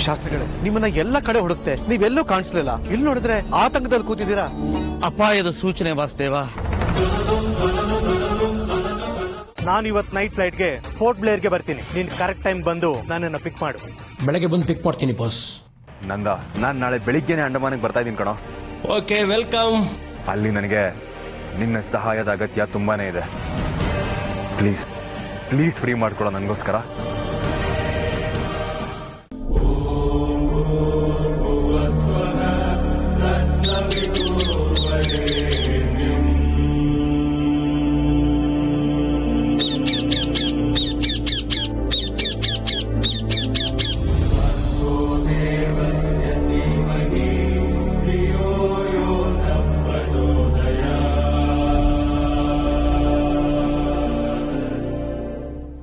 ಶಾಸ್ತ್ರಿಗಳೇ, ನಿಮ್ಮನ್ನ ಎಲ್ಲ ಕಡೆ ಹುಡುಕ್ತೆ, ನೀವೆಲ್ಲೂ ಕಾಣಿಸ್ಲಿಲ್ಲ. ಇಲ್ಲಿ ನೋಡಿದ್ರೆ ಆತಂಕದಲ್ಲಿ ಕೂತಿದ್ದೀರಾ. ಅಪಾಯದ ಸೂಚನೆ ವಾಸುದೇವ. ನಾನು ಇವತ್ತು ನೈಟ್ ಫ್ಲೈಟ್ಗೆ ಪೋರ್ಟ್ ಬ್ಲೇರ್ಗೆ ಬರ್ತೀನಿ. ನೀನ್ ಕರೆಕ್ಟ್ ಟೈಮ್ ಬಂದು ನನ್ನನ್ನು ಪಿಕ್ ಮಾಡು. ಬೆಳಗ್ಗೆ ಬಂದು ಪಿಕ್ ಮಾಡ್ತೀನಿ ಬಾಸ್. ನಂದ, ನಾನು ನಾಳೆ ಬೆಳಿಗ್ಗೆನೆ ಅಂಡಮಾನಿಗೆ ಬರ್ತಾ ಇದ್ದೀನಿ ಕಣೋ. Okay, welcome. ಅಲ್ಲಿ ನನಗೆ ನಿನ್ನ ಸಹಾಯದ ಅಗತ್ಯ ತುಂಬಾನೇ ಇದೆ. ಪ್ಲೀಸ್ ಪ್ಲೀಸ್ ಫ್ರೀ ಮಾಡ್ಕೊಡೋ ನನಗೋಸ್ಕರ.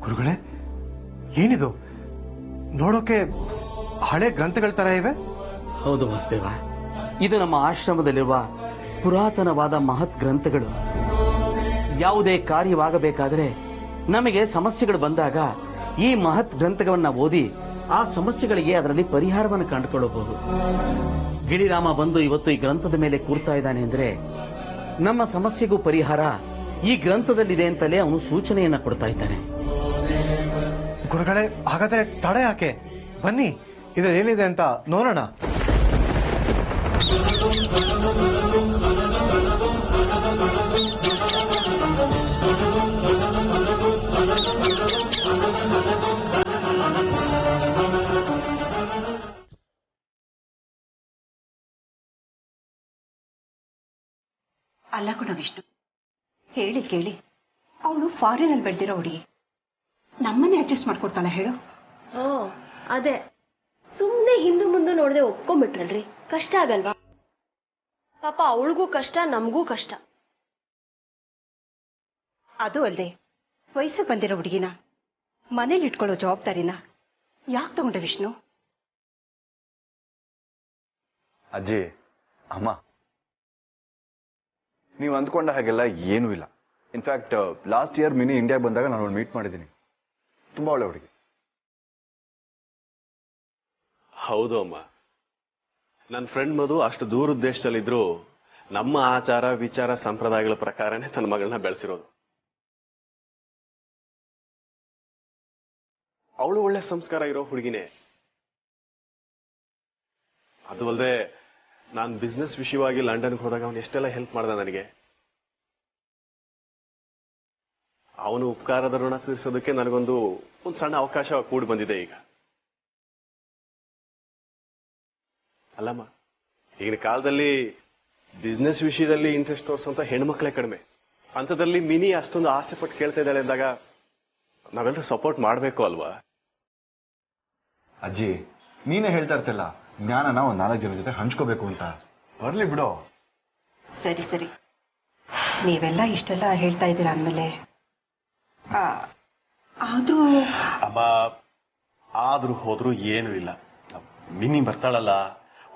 ಗುರುಗಳೇ, ಏನಿದು? ನೋಡೋಕೆ ಹಳೆ ಗ್ರಂಥಗಳ ತರ ಇವೆ. ಹೌದು ವಾಸುದೇವ, ಇದು ನಮ್ಮ ಆಶ್ರಮದಲ್ಲಿರುವ ಪುರಾತನವಾದ ಮಹತ್ ಗ್ರಂಥಗಳು. ಯಾವುದೇ ಕಾರ್ಯವಾಗಬೇಕಾದರೆ ನಮಗೆ ಸಮಸ್ಯೆಗಳು ಬಂದಾಗ ಈ ಮಹತ್ ಗ್ರಂಥಗಳನ್ನ ಓದಿ ಆ ಸಮಸ್ಯೆಗಳಿಗೆ ಅದರಲ್ಲಿ ಪರಿಹಾರವನ್ನು ಕಂಡುಕೊಳ್ಳಬಹುದು. ಗಿರಿರಾಮ ಬಂದು ಇವತ್ತು ಈ ಗ್ರಂಥದ ಮೇಲೆ ಕೂರ್ತಾ ಇದ್ದಾನೆ ಅಂದ್ರೆ ನಮ್ಮ ಸಮಸ್ಯೆಗೂ ಪರಿಹಾರ ಈ ಗ್ರಂಥದಲ್ಲಿದೆ ಅಂತಲೇ ಅವನು ಸೂಚನೆಯನ್ನ ಕೊಡ್ತಾ ಇದ್ದಾನೆ. ಗುರುಗಳೇ, ಹಾಗಾದ್ರೆ ತಡ ಯಾಕೆ? ಬನ್ನಿ, ಇದ್ರಲ್ಲಿ ಏನಿದೆ ಅಂತ ನೋಡೋಣ. ಅಲ್ಲ ಕೂಡ ವಿಷ್ಣು, ಹೇಳಿ ಕೇಳಿ, ಅವಳು ಫಾರಿನ್ ಅಲ್ಲಿ ಬೆಳೆದಿರೋ ಹುಡುಗಿ, ನಮ್ಮನ್ನೇ ಅಡ್ಜಸ್ಟ್ ಮಾಡ್ಕೊಡ್ತಾಳ ಹೇಳು. ಅದೇ ಸುಮ್ನೆ ಹಿಂದೂ ಮುಂದೆ ನೋಡದೆ ಒಪ್ಕೊಂಡ್ಬಿಟ್ರಲ್ರಿ, ಕಷ್ಟ ಆಗಲ್ವಾ? ಪಾಪ ಅವಳಿಗೂ ಕಷ್ಟ, ನಮಗೂ ಕಷ್ಟ. ಅದು ಅಲ್ಲದೆ ವಯಸ್ಸು ಬಂದಿರೋ ಹುಡುಗಿನ ಮನೇಲಿ ಇಟ್ಕೊಳ್ಳೋ ಜವಾಬ್ದಾರಿನ ಯಾಕೆ ತಗೊಂಡೆ ವಿಷ್ಣು? ಅಜ್ಜಿ, ಅಮ್ಮ, ನೀವು ಅಂದ್ಕೊಂಡ ಹಾಗೆಲ್ಲ ಏನೂ ಇಲ್ಲ. ಇನ್ಫ್ಯಾಕ್ಟ್ ಲಾಸ್ಟ್ ಇಯರ್ ಮಿನಿ ಇಂಡಿಯಾಗೆ ಬಂದಾಗ ನಾನು ಅವಳು ಮೀಟ್ ಮಾಡಿದ್ದೀನಿ. ತುಂಬಾ ಒಳ್ಳೆ ಹುಡುಗಿ. ಹೌದು ಅಮ್ಮ, ನನ್ನ ಫ್ರೆಂಡ್ ಮಧು ಅಷ್ಟು ದೂರದ ದೇಶದಲ್ಲಿದ್ರು ನಮ್ಮ ಆಚಾರ ವಿಚಾರ ಸಂಪ್ರದಾಯಗಳ ಪ್ರಕಾರನೇ ತನ್ನ ಮಗಳನ್ನ ಬೆಳೆಸಿರೋದು. ಅವಳು ಒಳ್ಳೆ ಸಂಸ್ಕಾರ ಇರೋ ಹುಡುಗಿನೇ. ಅದು ಅಲ್ಲದೆ ನಾನು ಬಿಸ್ನೆಸ್ ವಿಷಯವಾಗಿ ಲಂಡನ್ಗೆ ಹೋದಾಗ ಅವನು ಎಷ್ಟೆಲ್ಲ ಹೆಲ್ಪ್ ಮಾಡ್ದ ನನಗೆ. ಅವನು ಉಪಕಾರದ ಋಣ ತೀರಿಸೋದಕ್ಕೆ ನನಗೊಂದು ಸಣ್ಣ ಅವಕಾಶ ಕೂಡಿ ಬಂದಿದೆ ಈಗ. ಅಲ್ಲಮ್ಮ, ಈಗಿನ ಕಾಲದಲ್ಲಿ ಬಿಸ್ನೆಸ್ ವಿಷಯದಲ್ಲಿ ಇಂಟ್ರೆಸ್ಟ್ ತೋರಿಸುವಂತ ಹೆಣ್ಮಕ್ಳೇ ಕಡಿಮೆ. ಅಂಥದ್ರಲ್ಲಿ ಮಿನಿ ಅಷ್ಟೊಂದು ಆಸೆ ಪಟ್ಟು ಕೇಳ್ತಾ ಇದ್ದಾಳೆ ಅಂದಾಗ ನಾವೆಲ್ಲರೂ ಸಪೋರ್ಟ್ ಮಾಡಬೇಕು ಅಲ್ವಾ? ಅಜ್ಜಿ, ನೀನೇ ಹೇಳ್ತಾ ಇರ್ತಿಲ್ಲ ಜ್ಞಾನನ ಒಂದು 4 ಜನ ಜೊತೆ ಹಂಚ್ಕೋಬೇಕು ಅಂತ. ಬರ್ಲಿ ಬಿಡೋ. ಸರಿ ಸರಿ, ನೀವೆಲ್ಲ ಇಷ್ಟೆಲ್ಲ ಹೇಳ್ತಾ ಇದ್ದೀರಾ ಅಂದಮೇಲೆ ಆದ್ರೂ ಅಮ್ಮ, ಆದ್ರೂ ಹೋದ್ರೂ ಏನು ಇಲ್ಲ. ಮಿನಿ ಬರ್ತಾಳಲ್ಲ,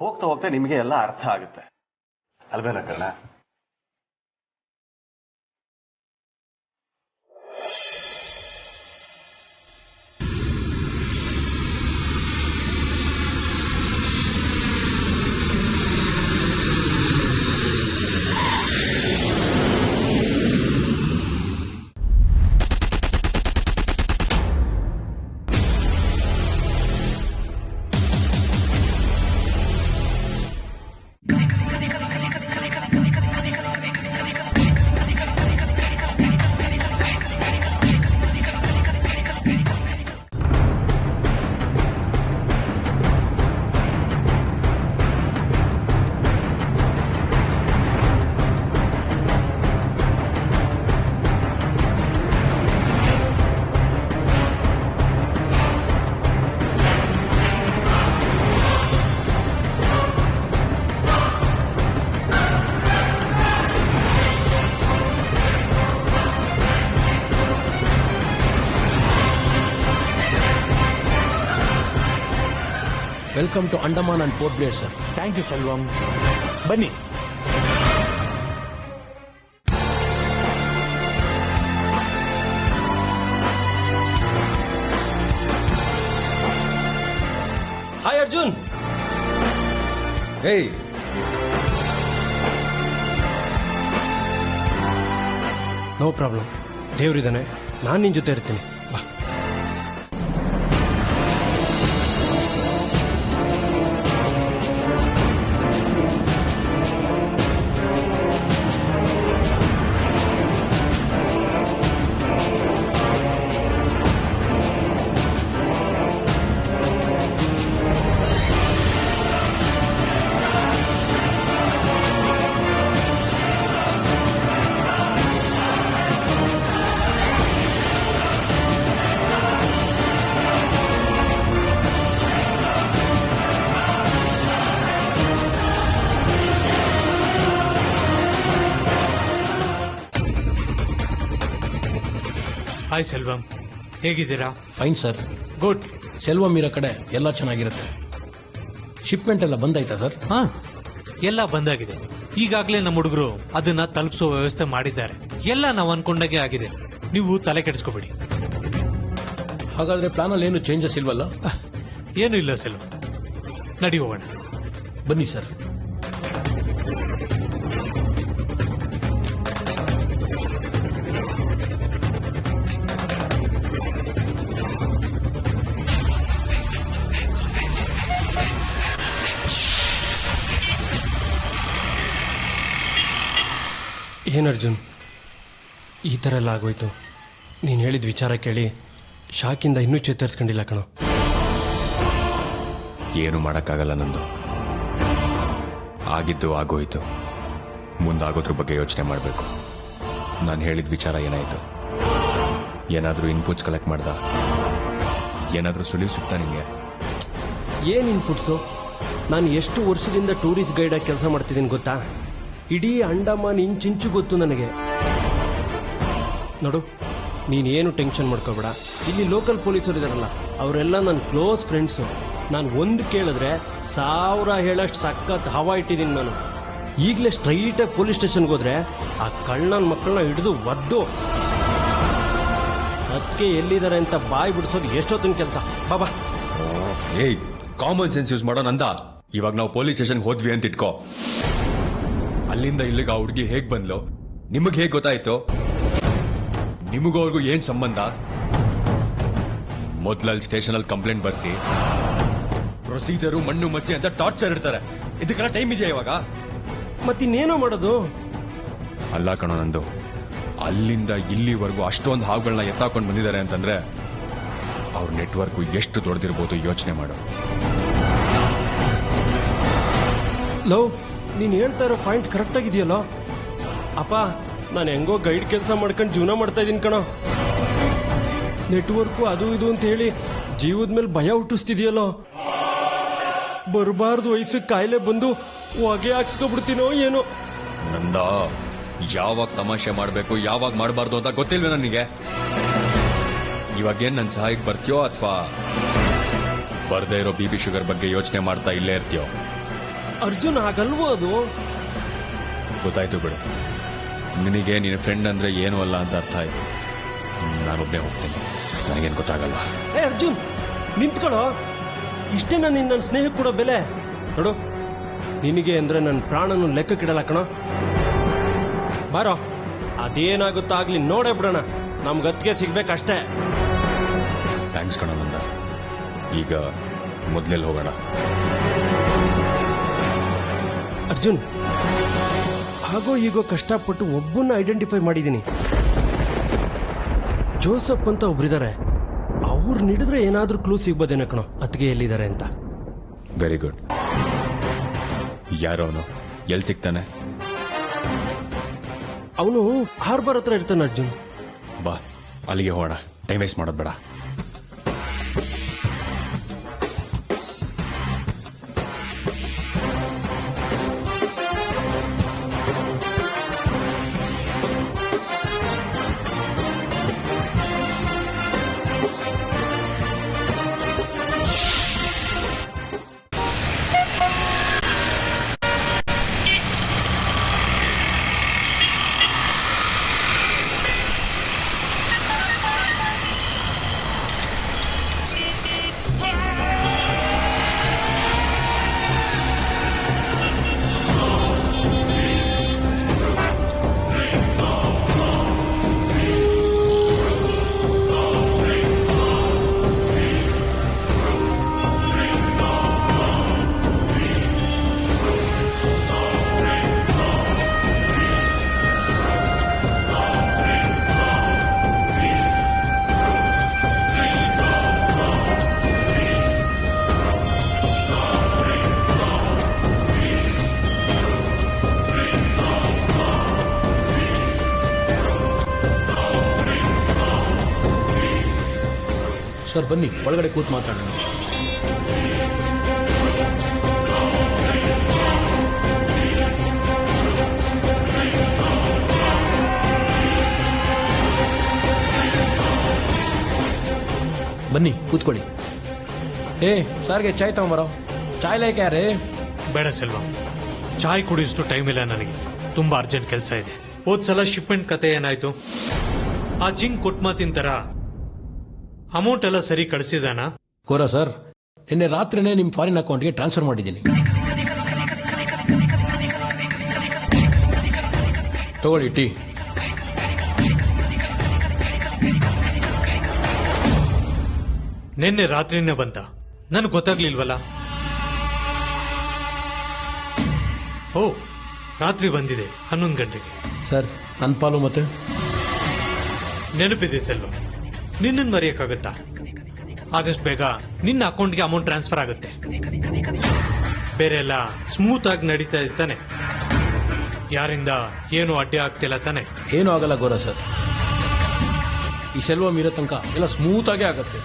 ಹೋಗ್ತಾ ಹೋಗ್ತಾ ನಿಮಗೆ ಎಲ್ಲ ಅರ್ಥ ಆಗುತ್ತೆ ಅಲ್ವೇನ Karna? Welcome to Andaman and Port Blair sir. Thank you Selvam. ಬನ್ನಿ. ಹಾಯ್ ಅರ್ಜುನ್. ಅರ್ಜುನ್ ಏಯ್ ನೋ ಪ್ರಾಬ್ಲಮ್, ದೇವ್ರಿದ್ದಾನೆ, ನಾನು ನಿನ್ ಜೊತೆ ಇರ್ತೀನಿ, ಬಾ. ಹಾಯ್ ಸೆಲ್ವಂ, ಹೇಗಿದ್ದೀರಾ? Fine sir. ಗುಡ್. ಸೆಲ್ವಂ ಇರೋ ಕಡೆ ಎಲ್ಲ ಚೆನ್ನಾಗಿರುತ್ತೆ. ಶಿಪ್ಮೆಂಟ್ ಎಲ್ಲ ಬಂದಾಯ್ತಾ ಸರ್? ಹಾ, ಎಲ್ಲ ಬಂದಾಗಿದೆ. ಈಗಾಗಲೇ ನಮ್ಮ ಹುಡುಗರು ಅದನ್ನ ತಲುಪಿಸೋ ವ್ಯವಸ್ಥೆ ಮಾಡಿದ್ದಾರೆ. ಎಲ್ಲ ನಾವು ಅನ್ಕೊಂಡಾಗೆ ಆಗಿದೆ. ನೀವು ತಲೆ ಕೆಡಿಸ್ಕೋಬೇಡಿ. ಹಾಗಾದ್ರೆ ಪ್ಲಾನಲ್ಲಿ ಏನು ಚೇಂಜಸ್ ಇಲ್ವಲ್ಲ? ಏನೂ ಇಲ್ಲ ಸೆಲ್ವಂ, ನಡಿ ಹೋಗೋಣ. ಬನ್ನಿ ಸರ್. ಏನು ಅರ್ಜುನ್, ಈ ಥರ ಎಲ್ಲ ಆಗೋಯ್ತು? ನೀನು ಹೇಳಿದ ವಿಚಾರ ಕೇಳಿ ಶಾಕಿಂದ ಇನ್ನೂ ಚೇತರಿಸ್ಕೊಂಡಿಲ್ಲ ಕಣೋ. ಏನು ಮಾಡೋಕ್ಕಾಗಲ್ಲ ನಂದು. ಆಗಿದ್ದು ಆಗೋಯ್ತು. ಮುಂದಾಗೋದ್ರ ಬಗ್ಗೆ ಯೋಚನೆ ಮಾಡಬೇಕು. ನಾನು ಹೇಳಿದ ವಿಚಾರ ಏನಾಯಿತು? ಏನಾದರೂ ಇನ್ಪುಟ್ಸ್ ಕಲೆಕ್ಟ್ ಮಾಡ್ದ? ಏನಾದರೂ ಸುಳಿವು ಸಿಗ್ತಾ ನಿಮಗೆ? ಏನು ಇನ್ಪುಟ್ಸು? ನಾನು ಎಷ್ಟು ವರ್ಷದಿಂದ ಟೂರಿಸ್ಟ್ ಗೈಡಾಗಿ ಕೆಲಸ ಮಾಡ್ತಿದ್ದೀನಿ ಗೊತ್ತಾ? ಇಡೀ ಅಂಡಮಾನ್ ಇಂಚಿಂಚು ಗೊತ್ತು ನನಗೆ. ನೋಡು, ನೀನೇನು ಟೆನ್ಷನ್ ಮಾಡ್ಕೋಬೇಡ. ಇಲ್ಲಿ ಲೋಕಲ್ ಪೊಲೀಸರು ಇದಾರಲ್ಲ, ಅವರೆಲ್ಲ ನನ್ನ ಕ್ಲೋಸ್ ಫ್ರೆಂಡ್ಸು. ನಾನು ಒಂದು ಕೇಳಿದ್ರೆ 1000 ಹೇಳಷ್ಟು ಸಖತ್ ಹವಾ ಇಟ್ಟಿದ್ದೀನಿ ನಾನು. ಈಗಲೇ ಸ್ಟ್ರೈಟಾಗಿ ಪೊಲೀಸ್ ಸ್ಟೇಷನ್ಗೆ ಹೋದ್ರೆ ಆ ಕಳ್ಳನ ಮಕ್ಕಳನ್ನ ಹಿಡಿದು ಒದ್ದು ಅದಕ್ಕೆ ಎಲ್ಲಿದ್ದಾರೆ ಅಂತ ಬಾಯಿ ಬಿಡಿಸೋದು ಎಷ್ಟೊತ್ತಿನ ಕೆಲಸ. ಬಾಬಾ. ಏಯ್, ಕಾಮನ್ ಸೆನ್ಸ್ ಯೂಸ್ ಮಾಡೋ ನಂದ. ಇವಾಗ ನಾವು ಪೊಲೀಸ್ ಸ್ಟೇಷನ್ಗೆ ಹೋದ್ವಿ ಅಂತ ಇಟ್ಕೋ. ಅಲ್ಲಿಂದ ಇಲ್ಲಿಗೆ ಆ ಹುಡುಗಿ ಹೇಗ್ ಬಂದ್ಲು? ನಿಮಗೆ ಹೇಗ್ ಗೊತ್ತಾಯ್ತು? ನಿಮಗೂ ಅವ್ರಿಗೂ ಏನ್ ಸಂಬಂಧ? ಮೊದ್ಲಲ್ಲಿ ಸ್ಟೇಷನ್ ಅಲ್ಲಿ ಕಂಪ್ಲೇಂಟ್ ಬರ್ಸಿ, ಪ್ರೊಸೀಜರು ಮಣ್ಣು ಮಸಿ ಅಂತ ಟಾರ್ಚರ್ ಇಡ್ತಾರೆ. ಇದಕ್ಕೆಲ್ಲ ಟೈಮ್ ಇದೆಯಾ ಇವಾಗ? ಮತ್ತಿನ್ನೇನೋ ಮಾಡೋದು? ಅಲ್ಲ ಕಣೋ ನಂದು, ಅಲ್ಲಿಂದ ಇಲ್ಲಿವರೆಗೂ ಅಷ್ಟೊಂದು ಹಾವುಗಳನ್ನ ಎತ್ತಾಕೊಂಡು ಬಂದಿದ್ದಾರೆ ಅಂತಂದ್ರೆ ಅವ್ರ ನೆಟ್ವರ್ಕ್ ಎಷ್ಟು ದೊಡ್ಡದಿರ್ಬೋದು ಯೋಚನೆ ಮಾಡು. ಲವ್, ನೀನು ಹೇಳ್ತಾ ಇರೋ ಪಾಯಿಂಟ್ ಕರೆಕ್ಟ್ ಆಗಿದೆಯಲ್ಲೋ. ಅಪ್ಪ, ನಾನು ಹೆಂಗೋ ಗೈಡ್ ಕೆಲಸ ಮಾಡ್ಕೊಂಡು ಜೀವನ ಮಾಡ್ತಾ ಇದ್ದೀನಿ ಕಣೋ. ನೆಟ್ವರ್ಕು ಅದು ಇದು ಅಂತ ಹೇಳಿ ಜೀವದ ಮೇಲೆ ಭಯ ಹುಟ್ಟಿಸ್ತಿದೆಯಲ್ಲೋ. ಬರಬಾರ್ದು ವಯಸ್ಸಿಗೆ ಕಾಯಿಲೆ ಬಂದು ಹೊಗೆ ಹಾಕ್ಸ್ಕೊಬಿಡ್ತೀನೋ ಏನೋ. ನಂದ, ಯಾವಾಗ ತಮಾಷೆ ಮಾಡಬೇಕು ಯಾವಾಗ ಮಾಡಬಾರ್ದು ಅಂತ ಗೊತ್ತಿಲ್ವೇ ನನಗೆ? ಇವಾಗೇನ್ ನನ್ನ ಸಹಾಯಕ್ಕೆ ಬರ್ತೀಯೋ ಅಥವಾ ಬರ್ದೇ ಇರೋ BP ಶುಗರ್ ಬಗ್ಗೆ ಯೋಚನೆ ಮಾಡ್ತಾ ಇಲ್ಲೇ ಇರ್ತೀಯೋ? ಅರ್ಜುನ್, ಹಾಗಲ್ವೋ ಅದು? ಗೊತ್ತಾಯ್ತು ಬಿಡು. ನಿನಗೆ ನಿನ್ನ ಫ್ರೆಂಡ್ ಅಂದ್ರೆ ಏನೂ ಅಲ್ಲ ಅಂತ ಅರ್ಥ ಆಯ್ತು. ನಾನೊಬ್ಬನೇ ಹೋಗ್ತೀನಿ, ನನಗೇನು ಗೊತ್ತಾಗಲ್ಲ. ಏ ಅರ್ಜುನ್, ನಿಂತ್ಕೊಳ್ಳೋ. ಇಷ್ಟೇ ನಾನು ನನ್ನ ಸ್ನೇಹಕ್ಕೆ ಕೊಡೋ ಬೆಲೆ. ನೋಡು, ನಿನಗೆ ಅಂದ್ರೆ ನನ್ನ ಪ್ರಾಣನು ಲೆಕ್ಕಕ್ಕಿಡಲ್ಲ ಕಣೋ. ಬಾರೋ, ಅದೇನಾಗುತ್ತೋ ಆಗ್ಲಿ, ನೋಡೇ ಬಿಡೋಣ. ನಮ್ಗೆ ಅತ್ತಿಗೆ ಸಿಗ್ಬೇಕಷ್ಟೇ. ಥ್ಯಾಂಕ್ಸ್ ಕಣೋ ನಂದ. ಈಗ ಮೊದಲೆಲ್ಲಿ ಹೋಗೋಣ? ಅರ್ಜುನ್, ಹಾಗೋ ಹೀಗೋ ಕಷ್ಟಪಟ್ಟು ಒಬ್ಬನ್ನ ಐಡೆಂಟಿಫೈ ಮಾಡಿದ್ದೀನಿ. ಜೋಸಫ್ ಅಂತ ಒಬ್ರಿದ್ದಾರೆ. ಅವ್ರು ಹಿಡಿದ್ರೆ ಏನಾದ್ರೂ ಕ್ಲೂ ಸಿಗ್ಬೋದೇನೋ ಕಣೋ, ಅತ್ತಿಗೆ ಎಲ್ಲಿದ್ದಾರೆ ಅಂತ. Very good. ಯಾರೋ ಅವನು? ಎಲ್ಲಿ ಸಿಗ್ತಾನೆ? ಅವನು ಹಾರ್ಬರ್ ಹತ್ರ ಇರ್ತಾನೆ ಅರ್ಜುನ್. ಬಾ, ಅಲ್ಲಿಗೆ ಹೋಗೋಣ. ಟೈಮ್ ವೇಸ್ಟ್ ಮಾಡೋದು ಬೇಡ. ಸರ್ ಬನ್ನಿ ಒಳಗಡೆ ಕೂತ್ ಮಾತಾಡೋಣ. ಬನ್ನಿ ಕೂತ್ಕೊಳ್ಳಿ. ಸರ್ಗೆ ಚಾಯ್ ತಗೊಂಬರೋ. ಚಾಯ್ ಲೈಕ್ ಯಾರೇ? ಬೇಡ ಸೆಲ್ವ, ಚಾಯ್ ಕುಡಿಯಷ್ಟು ಟೈಮ್ ಇಲ್ಲ ನನಗೆ, ತುಂಬಾ ಅರ್ಜೆಂಟ್ ಕೆಲಸ ಇದೆ. ಹೋದ್ಸಲ ಶಿಪ್ಮೆಂಟ್ ಕತೆ ಏನಾಯ್ತು? ಆ ಜಿಂಕ್ ಕೊಟ್ಟ ಮಾತಿನ ತರ ಅಮೌಂಟ್ ಎಲ್ಲ ಸರಿ ಕಳಿಸಿದಾನ? ಕೋರಾ ಸರ್, ನಿನ್ನೆ ರಾತ್ರಿನೇ ನಿಮ್ಮ ಫಾರಿನ್ ಅಕೌಂಟ್ಗೆ ಟ್ರಾನ್ಸ್ಫರ್ ಮಾಡಿದ್ದೀನಿ. ತಗೊಳ್ಳಿ ಟೀ. ನಿನ್ನೆ ರಾತ್ರಿನೇ ಬಂತ, ನನಗೆ ಗೊತ್ತಾಗ್ಲಿಲ್ವಲ್ಲ. ಓ, ರಾತ್ರಿ ಬಂದಿದೆ 11 ಗಂಟೆಗೆ. ಸರ್ ನನ್ನ ಪಾಲು ಮತ್ತೆ ನೆನಪಿದೆ ಸೆಲ್ವ, ನಿನ್ನನ್ನು ಮರೆಯಕ್ಕಾಗತ್ತಾ? ಆದಷ್ಟು ಬೇಗ ನಿನ್ನ ಅಕೌಂಟ್ಗೆ ಅಮೌಂಟ್ ಟ್ರಾನ್ಸ್ಫರ್ ಆಗುತ್ತೆ. ಬೇರೆ ಎಲ್ಲ ಸ್ಮೂತ್ ಆಗಿ ನಡೀತಾ ಇರ್ತಾನೆ, ಯಾರಿಂದ ಏನು ಅಡ್ಡಿ ಆಗ್ತಿಲ್ಲ ತಾನೆ? ಏನೂ ಆಗಲ್ಲ ಗೋರಾ ಸರ್, ಈ ಸೆಲ್ವ ಮೀರೋ ತನಕ ಎಲ್ಲ ಸ್ಮೂತ್ ಆಗೇ ಆಗುತ್ತೆ.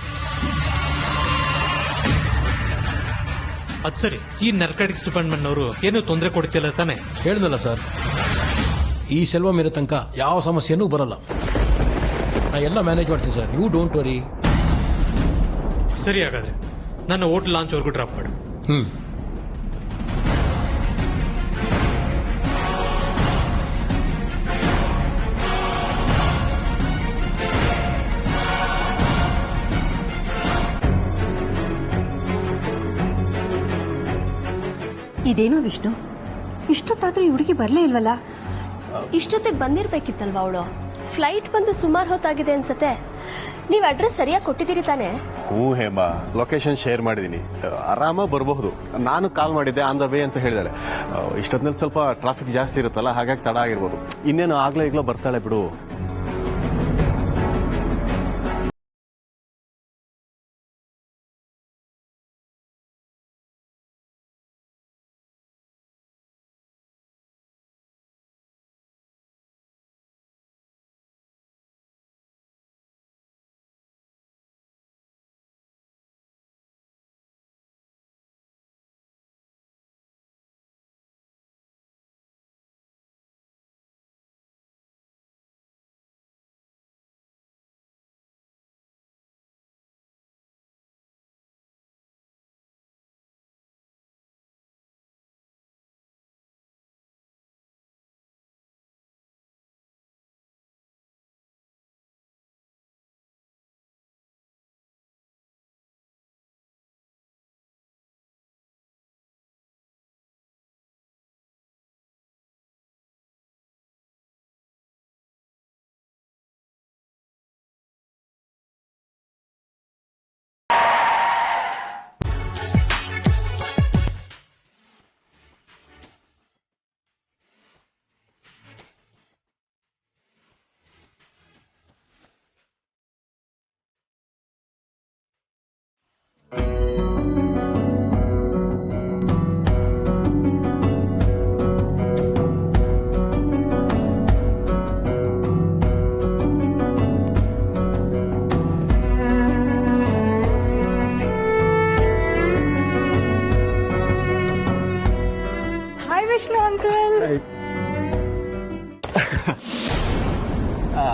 ಅದ್ ಸರಿ, ಈ ನಾರ್ಕಾಟಿಕ್ಸ್ ಡಿಪಾರ್ಟ್ಮೆಂಟ್ನವರು ಏನು ತೊಂದರೆ ಕೊಡ್ತಿಲ್ಲ ತಾನೆ? ಹೇಳಿದ್ನಲ್ಲ ಸರ್, ಈ ಸೆಲ್ವ ಮೀರೋ ತನಕ ಯಾವ ಸಮಸ್ಯೆನೂ ಬರಲ್ಲ. ನಾ ಎಲ್ಲ ಮ್ಯಾನೇಜ್ ಮಾಡ್ತೀನಿ ಸರ್, ಯು ಡೋಂಟ್ ವರಿ. ಸರಿ, ಹಾಗಾದ್ರೆ ನನ್ನ ಹೋಟೆಲ್ ಲಾಂಚ್ ವರ್ಗು ಡ್ರಾಪ್ ಮಾಡು. ಇದೇನೋ ವಿಷ್ಣು, ಇಷ್ಟೊತ್ತಾದ್ರೂ ಈ ಹುಡುಗಿ ಬರ್ಲೇ ಇಲ್ವಲ್ಲ? ಇಷ್ಟೊತ್ತಿಗೆ ಬಂದಿರ್ಬೇಕಿತ್ತಲ್ವಾ ಅವಳು? ಫ್ಲೈಟ್ ಬಂದು ಸುಮಾರು ಹೊತ್ತಾಗಿದೆ ಅನ್ಸತ್ತೆ. ನೀವು ಅಡ್ರೆಸ್ ಸರಿಯಾಗಿ ಕೊಟ್ಟಿದ್ದೀರಿ ತಾನೆ? ಹ್ಞೂ ಹೇಮಾ, ಲೊಕೇಶನ್ ಶೇರ್ ಮಾಡಿದ್ದೀನಿ, ಆರಾಮಾಗಿ ಬರಬಹುದು. ನಾನು ಕಾಲ್ ಮಾಡಿದ್ದೆ ಆನ್ ದ ವೇ ಅಂತ ಹೇಳಿದಾಳೆ. ಇಷ್ಟೊತ್ತಿನಲ್ಲಿ ಸ್ವಲ್ಪ ಟ್ರಾಫಿಕ್ ಜಾಸ್ತಿ ಇರುತ್ತಲ್ಲ, ಹಾಗಾಗಿ ತಡ ಆಗಿರ್ಬೋದು. ಇನ್ನೇನು ಆಗ್ಲೋ ಈಗಲೋ ಬರ್ತಾಳೆ ಬಿಡು.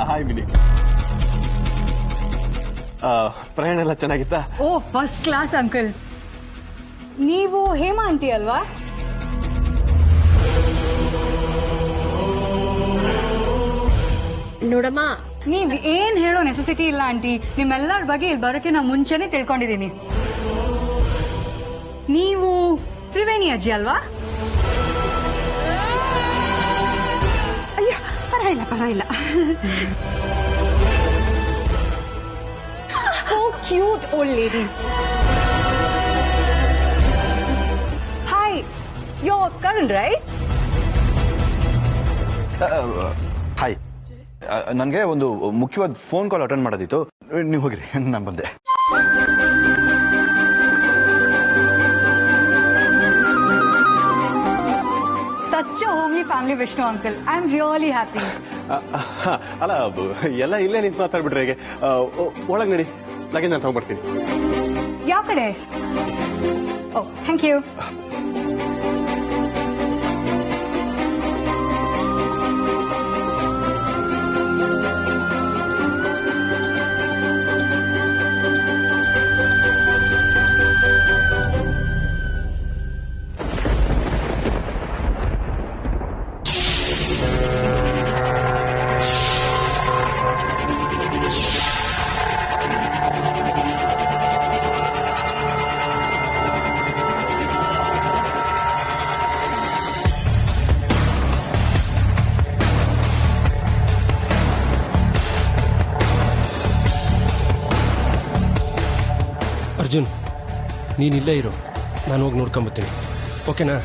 Hi mini. ಪ್ರಯಾಣ ಎಲ್ಲ ಚೆನ್ನಾಗಿತ್ತಾ? ಓ, ಫಸ್ಟ್ ಕ್ಲಾಸ್ ಅಂಕಲ್. ನೀವು ಹೇಮಾ ಆಂಟಿ ಅಲ್ವಾ? ನೋಡಮ್ಮ, ನೀವ್ ಏನ್ ಹೇಳೋ ನೆಸೆಸಿಟಿ ಇಲ್ಲ ಆಂಟಿ. ನಿಮ್ಮೆಲ್ಲರ ಬಗ್ಗೆ ಇಲ್ಲಿ ಬರೋಕೆ ನಾ ಮುಂಚೆನೆ ತಿಳ್ಕೊಂಡಿದ್ದೀನಿ. ನೀವು ತ್ರಿವೇಣಿ ಅಜ್ಜಿ ಅಲ್ವಾ? ಅಯ್ಯೋ, ಪರವಾಗಿಲ್ಲ ಪರವಾಗಿಲ್ಲ. So cute old lady. Hi, you're Karan, right? Hi, ನನಗೆ ಒಂದು ಮುಖ್ಯವಾದ ಫೋನ್ ಕಾಲ್ ಅಟೆಂಡ್ ಮಾಡೋದಿತ್ತು. ನೀವು ಹೋಗಿರಿ, ನಾನು ಬಂದೆ. Such a homely family, Vishnu uncle. I'm really happy. ಅಲ್ಲ, ಎಲ್ಲ ಇಲ್ಲೇ ನಿಂತು ಮಾತಾಡ್ಬಿಟ್ರೆ ಹೇಗೆ? ಒಳಗೆ ನಡಿ. ಲಗೇಜ್ ನಾನು ತಗೊಂಡ್ಬರ್ತೀನಿ. ಯಾವ ಕಡೆ? ಓ ಥ್ಯಾಂಕ್ ಯು. ಅರ್ಜುನ್, ನೀನಿಲ್ಲೇ ಇರು, ನಾನು ಹೋಗಿ ನೋಡ್ಕೊಂಬತ್ತೀನಿ. ಓಕೆನಾ?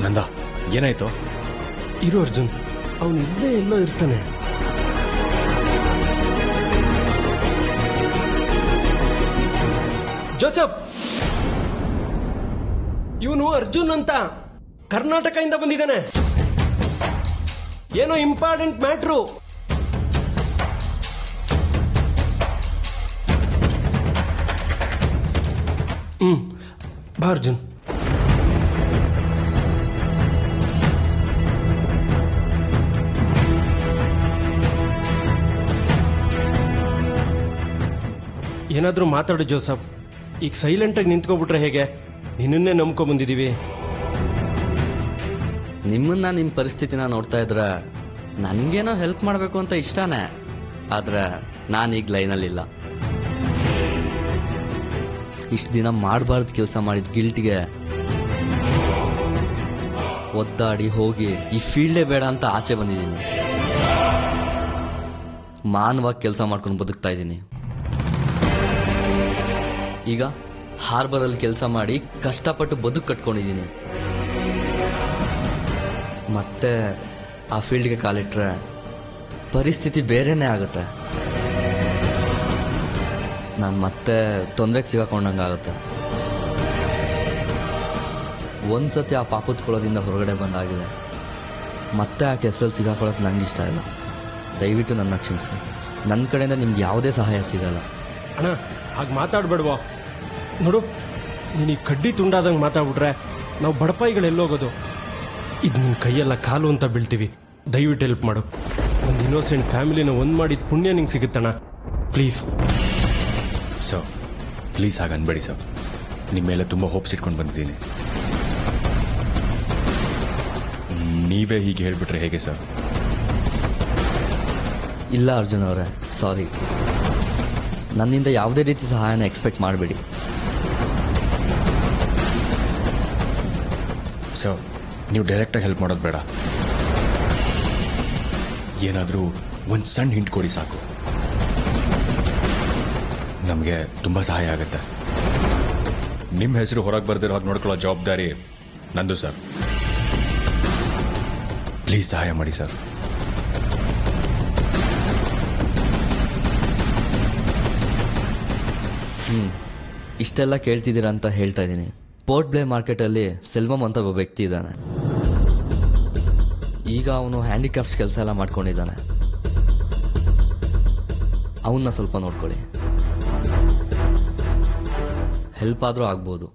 ನಂದ, ಏನಾಯ್ತು? ಇರು ಅರ್ಜುನ್, ಅವನು ಇಲ್ಲೇ ಎಲ್ಲೋ ಇರ್ತಾನೆ. ಜೋಸೆಫ್, ಇವನು ಅರ್ಜುನ್ ಅಂತ ಕರ್ನಾಟಕದಿಂದ ಬಂದಿದ್ದಾನೆ. ಏನೋ ಇಂಪಾರ್ಟೆಂಟ್ ಮ್ಯಾಟ್ರು. ಬಾ ಅರ್ಜುನ್. ಏನಾದರೂ ಮಾತಾಡು ಜೋಸಫ್. ಈಗ ಸೈಲೆಂಟಾಗಿ ನಿಂತ್ಕೊಬಿಟ್ರೆ ಹೇಗೆ? ನಿನ್ನನ್ನೇ ನಂಬ್ಕೊಂಬಂದಿದ್ದೀವಿ. ನಿಮ್ಮನ್ನ ನಿಮ್ಮ ಪರಿಸ್ಥಿತಿನ ನೋಡ್ತಾ ಇದ್ರೆ ನನಗೇನೋ ಹೆಲ್ಪ್ ಮಾಡಬೇಕು ಅಂತ ಇಷ್ಟನೇ. ಆದ್ರೆ ನಾನೀಗ ಲೈನಲ್ಲಿಲ್ಲ. ಇಷ್ಟು ದಿನ ಮಾಡಬಾರ್ದು ಕೆಲಸ ಮಾಡಿದ ಗಿಲ್ಟ್ಗೆ ಒದ್ದಾಡಿ ಹೋಗಿ ಈ ಫೀಲ್ಡೇ ಬೇಡ ಅಂತ ಆಚೆ ಬಂದಿದ್ದೀನಿ. ಮಾನವಾಗಿ ಕೆಲಸ ಮಾಡ್ಕೊಂಡು ಬದುಕ್ತಾ ಇದ್ದೀನಿ. ಈಗ ಹಾರ್ಬರಲ್ಲಿ ಕೆಲಸ ಮಾಡಿ ಕಷ್ಟಪಟ್ಟು ಬದುಕು ಕಟ್ಕೊಂಡಿದ್ದೀನಿ. ಮತ್ತೆ ಆ ಫೀಲ್ಡ್ಗೆ ಕಾಲಿಟ್ರೆ ಪರಿಸ್ಥಿತಿ ಬೇರೆನೇ ಆಗುತ್ತೆ. ನಾನು ಮತ್ತೆ ತೊಂದರೆಗೆ ಸಿಗಾಕೊಂಡಂಗಾಗುತ್ತೆ. ಒಂದ್ಸತಿ ಆ ಪಾಪತ್ಕೊಳ್ಳೋದಿಂದ ಹೊರಗಡೆ ಬಂದಾಗಿದೆ. ಮತ್ತೆ ಆ ಕೆಸಲ್ಲಿ ಸಿಗಾಕೊಳ್ಳೋಕೆ ನನಗೆ ಇಷ್ಟ ಇಲ್ಲ. ದಯವಿಟ್ಟು ನನ್ನ ಕ್ಷಮಿಸಿ. ನನ್ನ ಕಡೆಯಿಂದ ನಿಮ್ಗೆ ಯಾವುದೇ ಸಹಾಯ ಸಿಗಲ್ಲ. ಅಣ್ಣ, ಹಾಗೆ ಮಾತಾಡ್ಬೇಡ್ವಾ? ನೋಡು, ನೀನು ಈ ಕಡ್ಡಿ ತುಂಡಾದಂಗೆ ಮಾತಾಡ್ಬಿಟ್ರೆ ನಾವು ಬಡಪಾಯಿಗಳೆಲ್ಲೋಗೋದು. ಇದು ನಿನ್ನ ಕೈಯೆಲ್ಲ ಕಾಲು ಅಂತ ಬೀಳ್ತೀವಿ. ದಯವಿಟ್ಟು ಹೆಲ್ಪ್ ಮಾಡು. ಒಂದು ಇನ್ನೋಸೆಂಟ್ ಫ್ಯಾಮಿಲಿನ ಒಂದು ಮಾಡಿದ ಪುಣ್ಯ ನಿಂಗೆ ಸಿಗುತ್ತಣ್ಣ. ಪ್ಲೀಸ್ ಸರ್, ಪ್ಲೀಸ್ ಹಾಗೆ ಅನ್ಬೇಡಿ ಸರ್. ನಿಮ್ಮ ಮೇಲೆ ತುಂಬ ಹೋಪ್ಸ್ ಇಟ್ಕೊಂಡು ಬಂದಿದ್ದೀನಿ. ನೀವೇ ಹೀಗೆ ಹೇಳಿಬಿಟ್ರೆ ಹೇಗೆ ಸರ್? ಇಲ್ಲ ಅರ್ಜುನ್ ಅವರೇ, ಸಾರಿ. ನನ್ನಿಂದ ಯಾವುದೇ ರೀತಿ ಸಹಾಯನ ಎಕ್ಸ್ಪೆಕ್ಟ್ ಮಾಡಬೇಡಿ. ಸರ್, ನೀವು ಡೈರೆಕ್ಟಾಗಿ ಹೆಲ್ಪ್ ಮಾಡೋದು ಬೇಡ. ಏನಾದರೂ ಒಂದು ಸಣ್ಣ ಹಿಂಟ್ ಕೊಡಿ ಸಾಕು. ನಮಗೆ ತುಂಬ ಸಹಾಯ ಆಗುತ್ತೆ. ನಿಮ್ಮ ಹೆಸರು ಹೊರಗೆ ಬರ್ದಿರೋ ಹಾಗೆ ನೋಡ್ಕೊಳ್ಳೋ ಜವಾಬ್ದಾರಿ ನಂದು ಸರ್. ಪ್ಲೀಸ್ ಸಹಾಯ ಮಾಡಿ ಸರ್. ಇಷ್ಟೆಲ್ಲ ಕೇಳ್ತಿದ್ದೀರಾ ಅಂತ ಹೇಳ್ತಾ ಇದ್ದೀನಿ. ಪೋರ್ಟ್ ಬ್ಲೇರ್ ಮಾರ್ಕೆಟಲ್ಲಿ ಸೆಲ್ವಂ ಅಂತ ಒಬ್ಬ ವ್ಯಕ್ತಿ ಇದ್ದಾನೆ. ಈಗ ಅವನು ಹ್ಯಾಂಡಿಕ್ರಾಫ್ಟ್ಸ್ ಕೆಲಸ ಎಲ್ಲ ಮಾಡ್ಕೊಂಡಿದ್ದಾನೆ. ಅವನ್ನ ಸ್ವಲ್ಪ ನೋಡ್ಕೊಳ್ಳಿ. ಹೆಲ್ಪ್ ಆದರೂ ಆಗ್ಬೋದು.